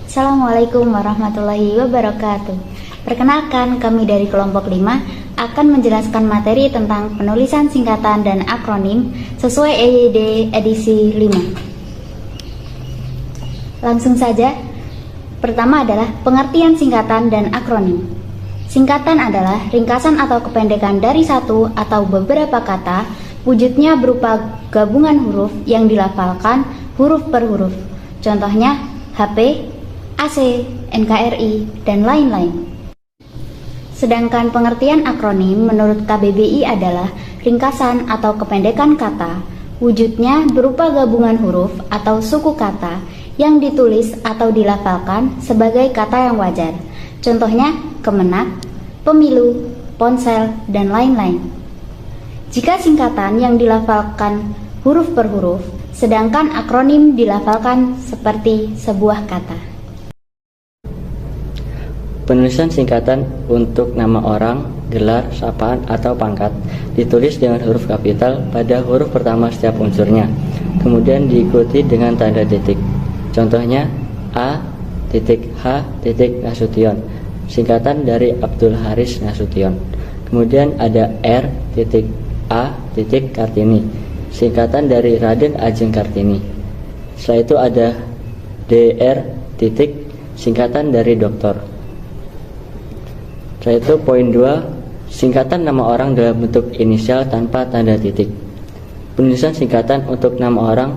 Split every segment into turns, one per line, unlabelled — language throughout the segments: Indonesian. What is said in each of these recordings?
Assalamualaikum warahmatullahi wabarakatuh. Perkenalkan, kami dari kelompok 5 akan menjelaskan materi tentang penulisan singkatan dan akronim sesuai EYD edisi 5. Langsung saja. Pertama adalah pengertian singkatan dan akronim. Singkatan adalah ringkasan atau kependekan dari satu atau beberapa kata, wujudnya berupa gabungan huruf yang dilafalkan huruf per huruf. Contohnya HP, AC, NKRI, dan lain-lain. Sedangkan pengertian akronim menurut KBBI adalah ringkasan atau kependekan kata, wujudnya berupa gabungan huruf atau suku kata yang ditulis atau dilafalkan sebagai kata yang wajar. Contohnya kemenak, pemilu, ponsel, dan lain-lain. Jika singkatan yang dilafalkan huruf per huruf, sedangkan akronim dilafalkan seperti sebuah kata.
Penulisan singkatan untuk nama orang, gelar, sapaan, atau pangkat ditulis dengan huruf kapital pada huruf pertama setiap unsurnya, kemudian diikuti dengan tanda titik. Contohnya A.H. Nasution, singkatan dari Abdul Haris Nasution. Kemudian ada R.A. Kartini, singkatan dari Raden Ajeng Kartini. Setelah itu ada Dr. Singkatan dari doktor. Setelah itu poin 2, singkatan nama orang dalam bentuk inisial tanpa tanda titik. Penulisan singkatan untuk nama orang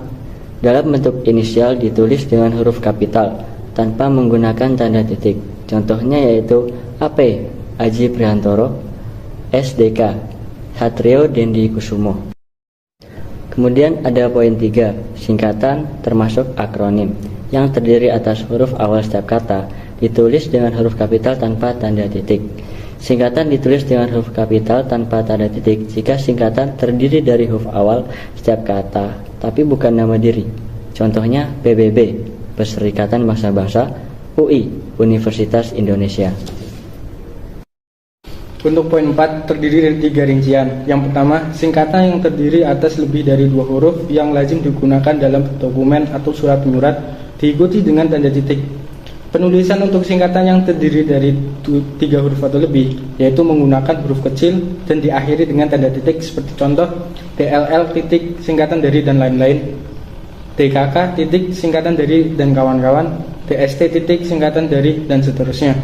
dalam bentuk inisial ditulis dengan huruf kapital tanpa menggunakan tanda titik. Contohnya yaitu AP Aji Prihantoro, SDK Satrio Dendi Kusumo. Kemudian ada poin 3, singkatan termasuk akronim yang terdiri atas huruf awal setiap kata ditulis dengan huruf kapital tanpa tanda titik. Singkatan ditulis dengan huruf kapital tanpa tanda titik jika singkatan terdiri dari huruf awal setiap kata, tapi bukan nama diri. Contohnya PBB, Perserikatan Bangsa-Bangsa, UI, Universitas Indonesia.
Untuk poin 4 terdiri dari 3 rincian. Yang pertama, singkatan yang terdiri atas lebih dari 2 huruf yang lazim digunakan dalam dokumen atau surat menyurat diikuti dengan tanda titik. Penulisan untuk singkatan yang terdiri dari 3 huruf atau lebih, yaitu menggunakan huruf kecil dan diakhiri dengan tanda titik seperti contoh DLL titik singkatan dari dan lain-lain, DKK titik singkatan dari dan kawan-kawan, DST titik singkatan dari dan seterusnya.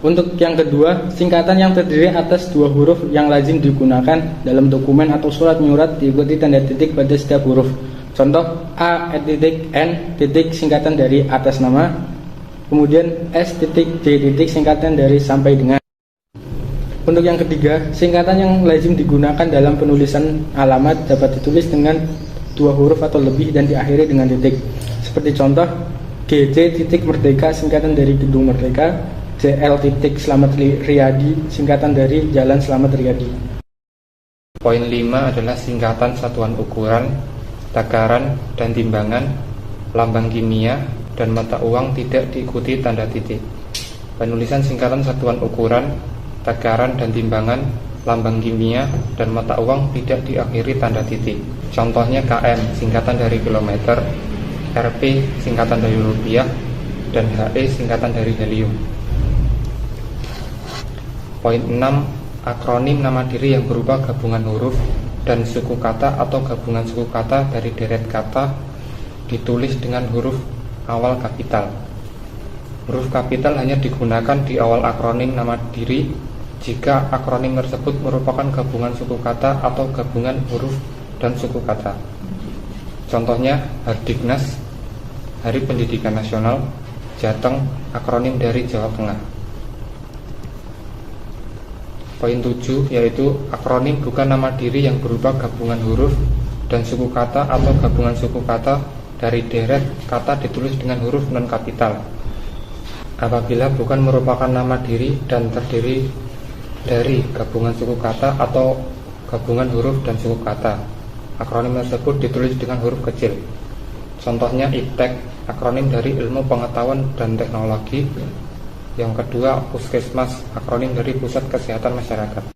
Untuk yang kedua, singkatan yang terdiri atas 2 huruf yang lazim digunakan dalam dokumen atau surat menyurat diikuti tanda titik pada setiap huruf. Contoh A.N. singkatan dari atas nama, kemudian S.D. singkatan dari sampai dengan. Untuk yang ketiga, singkatan yang lazim digunakan dalam penulisan alamat dapat ditulis dengan 2 huruf atau lebih dan diakhiri dengan titik. Seperti contoh GJ Merdeka singkatan dari Gedung Merdeka, JL Slamet Riyadi singkatan dari Jalan Slamet Riyadi.
Poin 5 adalah singkatan satuan ukuran, takaran dan timbangan, lambang kimia, dan mata uang tidak diikuti tanda titik. Penulisan singkatan satuan ukuran, takaran dan timbangan, lambang kimia, dan mata uang tidak diakhiri tanda titik. Contohnya KM singkatan dari kilometer, RP singkatan dari rupiah, dan HE singkatan dari helium. Poin 6, akronim nama diri yang berupa gabungan huruf dan suku kata atau gabungan suku kata dari deret kata ditulis dengan huruf awal kapital. Huruf kapital hanya digunakan di awal akronim nama diri jika akronim tersebut merupakan gabungan suku kata atau gabungan huruf dan suku kata. Contohnya Hardiknas, Hari Pendidikan Nasional, Jateng, akronim dari Jawa Tengah. Poin 7 yaitu akronim bukan nama diri yang berupa gabungan huruf dan suku kata atau gabungan suku kata dari deret kata ditulis dengan huruf non kapital. Apabila bukan merupakan nama diri dan terdiri dari gabungan suku kata atau gabungan huruf dan suku kata, akronim tersebut ditulis dengan huruf kecil. Contohnya IPTEK, akronim dari Ilmu Pengetahuan dan Teknologi. Yang kedua, Puskesmas, akronim dari Pusat Kesehatan Masyarakat.